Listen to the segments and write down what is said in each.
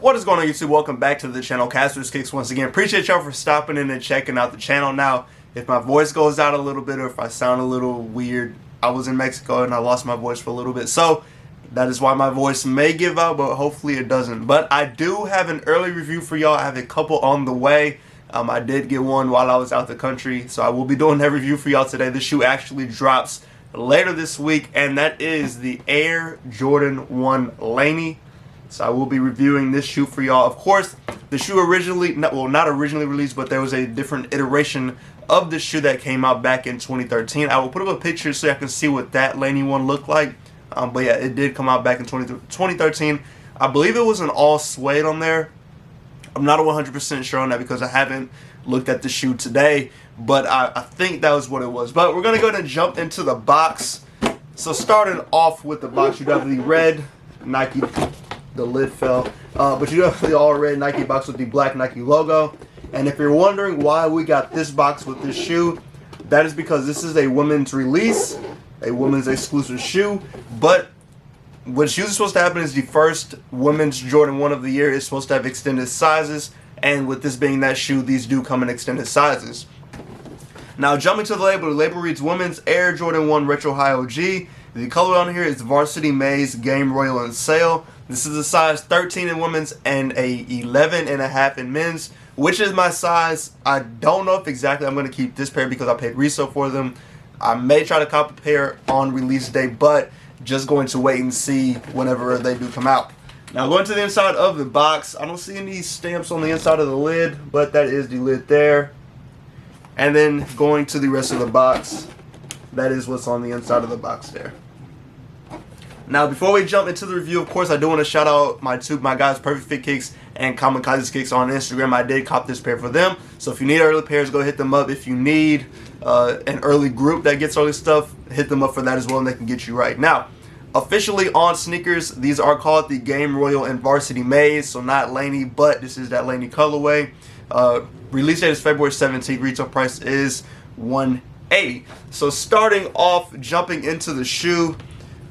What is going on, YouTube? Welcome back to the channel, Caster's Kicks once again. Appreciate y'all for stopping in and checking out the channel. Now, if my voice goes out a little bit or if I sound a little weird, I was in Mexico and I lost my voice for a little bit. So, that is why my voice may give out, but hopefully it doesn't. But I do have an early review for y'all. I have a couple on the way. I did get one while I was out the country, so I will be doing that review for y'all today. The shoe actually drops later this week, and that is the Air Jordan 1 Laney. So I will be reviewing this shoe for y'all. Of course, the shoe originally, not originally released, but there was a different iteration of the shoe that came out back in 2013. I will put up a picture so y'all can see what that Laney one looked like. But yeah, it did come out back in 2013. I believe it was an all suede on there. I'm not 100% sure on that because I haven't looked at the shoe today, but I think that was what it was. But we're going to go ahead and jump into the box. So starting off with the box, you got the red Nike, the lid fell, but you have the all red Nike box with the black Nike logo. And if you're wondering why we got this box with this shoe, that is because this is a women's release, a women's exclusive shoe. But what's usually supposed to happen is the first women's Jordan 1 of the year is supposed to have extended sizes, and with this being that shoe, these do come in extended sizes. Now jumping to the label reads Women's Air Jordan 1 Retro High OG. The color on here is Varsity Maze Game Royal Insole. This is a size 13 in women's and a 11.5 in men's, which is my size. I don't know if exactly I'm going to keep this pair because I paid resale for them. I may try to cop a pair on release day, but just going to wait and see whenever they do come out. Now going to the inside of the box, I don't see any stamps on the inside of the lid, but that is the lid there. And then going to the rest of the box, that is what's on the inside of the box there. Now before we jump into the review, of course I do want to shout out my guys, Perfect Fit Kicks and Kamikaze Kicks on Instagram. I did cop this pair for them, so if you need early pairs, go hit them up. If you need an early group that gets early stuff, hit them up for that as well, and they can get you right. Now, officially on sneakers, these are called the Game Royal and Varsity Maze, so not Laney, but this is that Laney colorway. Release date is February 17th. Retail price is $180. So starting off, jumping into the shoe.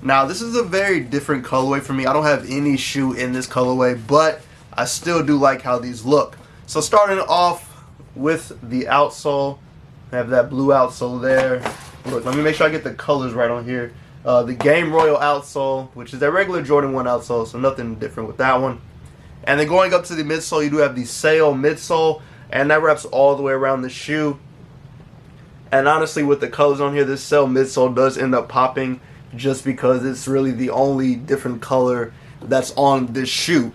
Now this is a very different colorway for me. I don't have any shoe in this colorway, but I still do like how these look. So starting off with the outsole, I have that blue outsole there. Look, let me make sure I get the colors right on here. The Game Royal outsole, which is a regular Jordan 1 outsole, so nothing different with that one. And then going up to the midsole, you do have the Sail midsole, and that wraps all the way around the shoe. And honestly, with the colors on here, this Sail midsole does end up popping just because it's really the only different color that's on this shoe.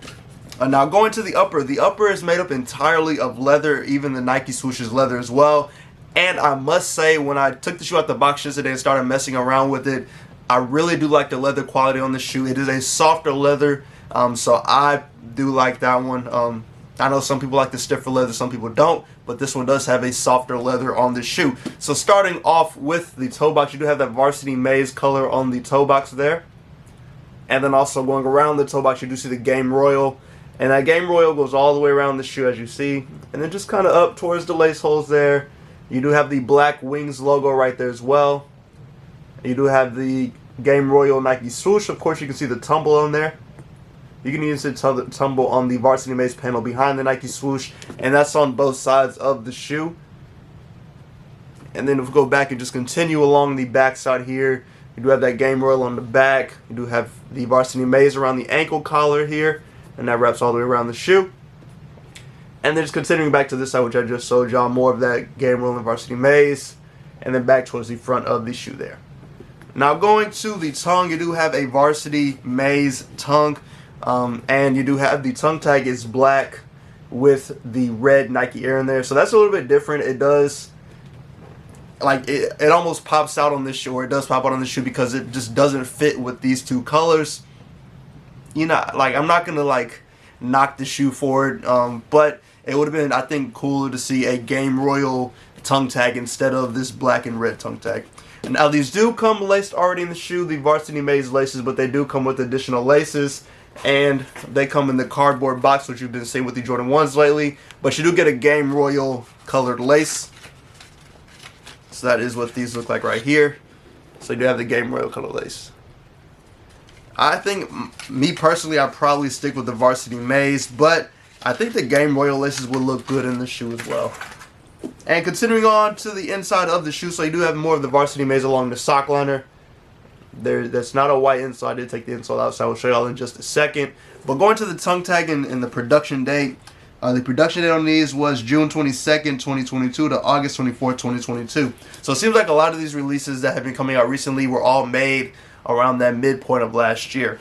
Now going to the upper is made up entirely of leather. Even the Nike swoosh is leather as well. And I must say, when I took the shoe out the box yesterday and started messing around with it, I really do like the leather quality on the shoe. It is a softer leather, so I do like that one. I know some people like the stiffer leather, some people don't, but this one does have a softer leather on the shoe. So starting off with the toe box, you do have that Varsity Maze color on the toe box there. And then also going around the toe box, you do see the Game Royal. And that Game Royal goes all the way around the shoe, as you see. And then just kind of up towards the lace holes there, you do have the black Wings logo right there as well. You do have the Game Royal Nike swoosh. Of course, you can see the tumble on there. You can even see the tumble on the Varsity Maze panel behind the Nike swoosh, and that's on both sides of the shoe. And then if we go back and just continue along the back side here, you do have that Game Royal on the back. You do have the Varsity Maze around the ankle collar here, and that wraps all the way around the shoe. And then just continuing back to this side, which I just showed y'all, more of that Game Royal and Varsity Maze, and then back towards the front of the shoe there. Now going to the tongue, you do have a Varsity Maze tongue. And you do have the tongue tag is black with the red Nike Air in there, so that's a little bit different. It does, like, it almost pops out on this shoe, or it does pop out on the shoe because it just doesn't fit with these two colors. You know, like, I'm not gonna like knock the shoe for it, but it would have been, I think, cooler to see a Game Royal tongue tag instead of this black and red tongue tag. Now these do come laced already in the shoe, the Varsity Maze laces, but they do come with additional laces. And they come in the cardboard box, which you've been seeing with the Jordan 1s lately. But you do get a Game Royal colored lace. So that is what these look like right here. So you do have the Game Royal color lace. I think, me personally, I'd probably stick with the Varsity Maze, but I think the Game Royal laces would look good in the shoe as well. And continuing on to the inside of the shoe, so you do have more of the Varsity Maze along the sock liner. That's not a white insole. I did take the insole out, so I will show y'all in just a second. But going to the tongue tag and the production date, the production date on these was June 22nd, 2022 to August 24th, 2022. So it seems like a lot of these releases that have been coming out recently were all made around that midpoint of last year.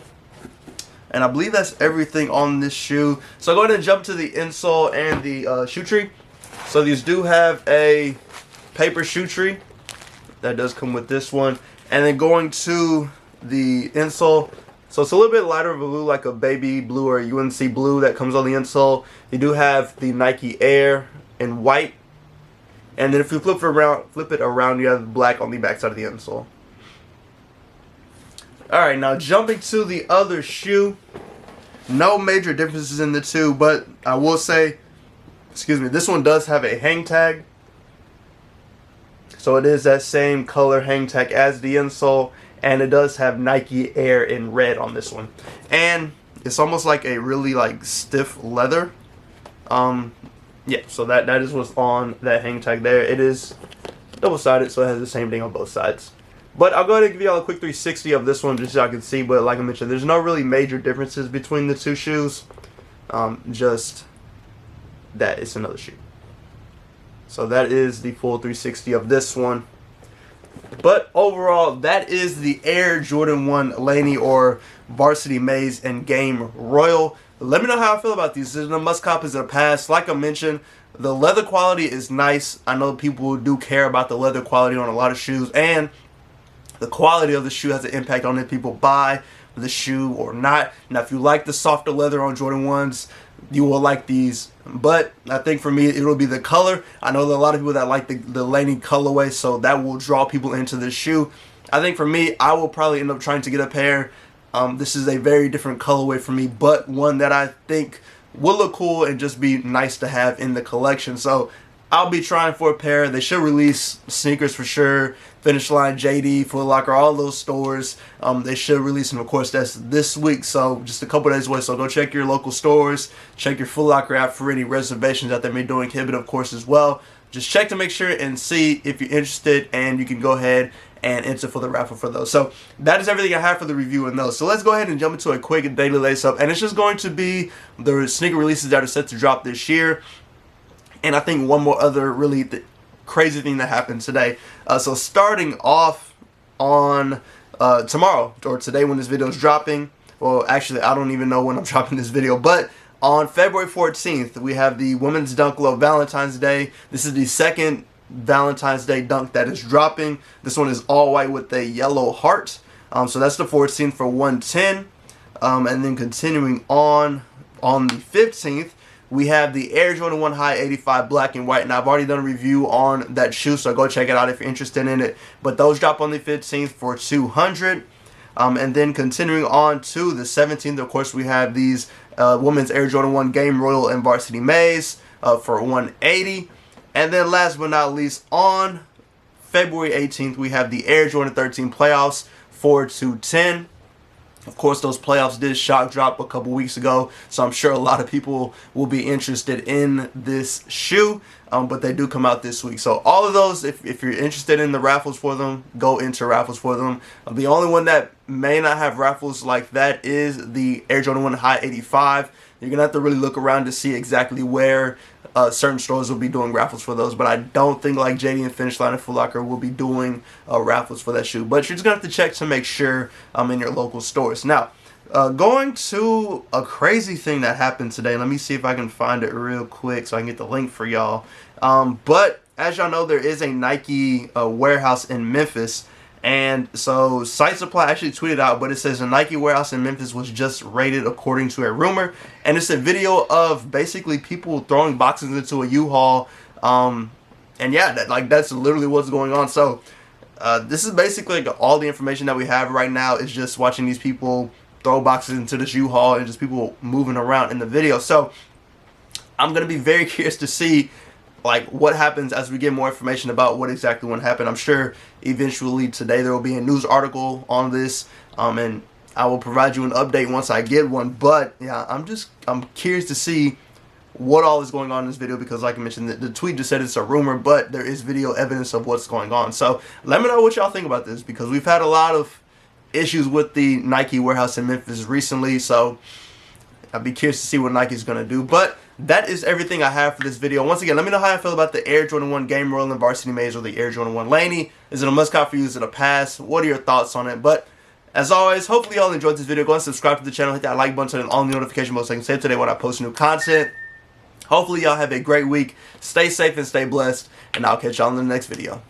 And I believe that's everything on this shoe. So go ahead and jump to the insole and the shoe tree. So these do have a paper shoe tree. That does come with this one. And then going to the insole. So it's a little bit lighter of a blue, like a baby blue or UNC blue that comes on the insole. You do have the Nike Air in white. And then if you flip it around, you have black on the backside of the insole. Alright, now jumping to the other shoe. No major differences in the two, but I will say, this one does have a hang tag. So it is that same color hang tag as the insole, and it does have Nike Air in red on this one. And it's almost like a really like stiff leather. Yeah, so that is what's on that hang tag there. It is double-sided, so it has the same thing on both sides. But I'll go ahead and give y'all a quick 360 of this one just so y'all can see. But like I mentioned, there's no really major differences between the two shoes. Just that it's another shoe. So that is the full 360 of this one. But overall, that is the Air Jordan 1 Laney or Varsity Maze and Game Royal. Let me know how I feel about these. Is it a must cop? Is it a pass? Like I mentioned, the leather quality is nice. I know people do care about the leather quality on a lot of shoes, and the quality of the shoe has an impact on if people buy the shoe or not. Now, if you like the softer leather on Jordan 1s, you will like these. But I think for me, it'll be the color. I know there are a lot of people that like the Laney colorway, so that will draw people into this shoe. I think for me, I will probably end up trying to get a pair. This is a very different colorway for me, but one that I think will look cool and just be nice to have in the collection. So I'll be trying for a pair. They should release sneakers for sure. Finish Line, JD, Foot Locker, all those stores. They should release them. Of course, that's this week, so just a couple days away. So go check your local stores. Check your Foot Locker app for any reservations that they may do in Hibbett, of course, as well. Just check to make sure and see if you're interested, and you can go ahead and enter for the raffle for those. So that is everything I have for the review on those. So let's go ahead and jump into a quick daily lace-up, and it's just going to be the sneaker releases that are set to drop this year. And I think one more other really crazy thing that happened today. So starting off on tomorrow, or today when this video is dropping. Well, actually, I don't even know when I'm dropping this video. But on February 14th, we have the Women's Dunk Low Valentine's Day. This is the second Valentine's Day dunk that is dropping. This one is all white with a yellow heart. So that's the 14th for 110. And then continuing on the 15th, we have the Air Jordan 1 High 85 black and white, and I've already done a review on that shoe, so go check it out if you're interested in it. But those drop on the 15th for 200. And then continuing on to the 17th, of course, we have these women's Air Jordan 1 Game Royal and Varsity Maze for 180. And then last but not least, on February 18th, we have the Air Jordan 13 Playoffs for 210. Of course, those playoffs did shock drop a couple weeks ago, so I'm sure a lot of people will be interested in this shoe, but they do come out this week. So all of those, if you're interested in the raffles for them, go into raffles for them. The only one that may not have raffles like that is the Air Jordan 1 High 85. You're going to have to really look around to see exactly where certain stores will be doing raffles for those, but I don't think like JD and Finish Line and Foot Locker will be doing raffles for that shoe. But you're just going to have to check to make sure in your local stores. Now, going to a crazy thing that happened today. Let me see if I can find it real quick so I can get the link for y'all. But as y'all know, there is a Nike warehouse in Memphis. And so Site Supply actually tweeted out, but it says a Nike warehouse in Memphis was just raided according to a rumor. And it's a video of basically people throwing boxes into a U-Haul. And yeah, that's literally what's going on. So this is basically like all the information that we have right now is just watching these people throw boxes into this U-Haul and just people moving around in the video. So I'm going to be very curious to see like what happens as we get more information about what exactly what happened. I'm sure eventually today there will be a news article on this, and I will provide you an update once I get one. But yeah, I'm curious to see what all is going on in this video, because like I mentioned, the tweet just said it's a rumor, but there is video evidence of what's going on. So let me know what y'all think about this, because we've had a lot of issues with the Nike warehouse in Memphis recently, so I'll be curious to see what Nike's going to do. But that is everything I have for this video. Once again, let me know how I feel about the Air Jordan 1 Game Rolling Varsity Maze or the Air Jordan 1 Laney. Is it a must-cop for you? Is it a pass? What are your thoughts on it? But as always, hopefully y'all enjoyed this video. Go and subscribe to the channel, hit that like button, and on the notification bell so I can save today when I post new content. Hopefully y'all have a great week. Stay safe and stay blessed, and I'll catch y'all in the next video.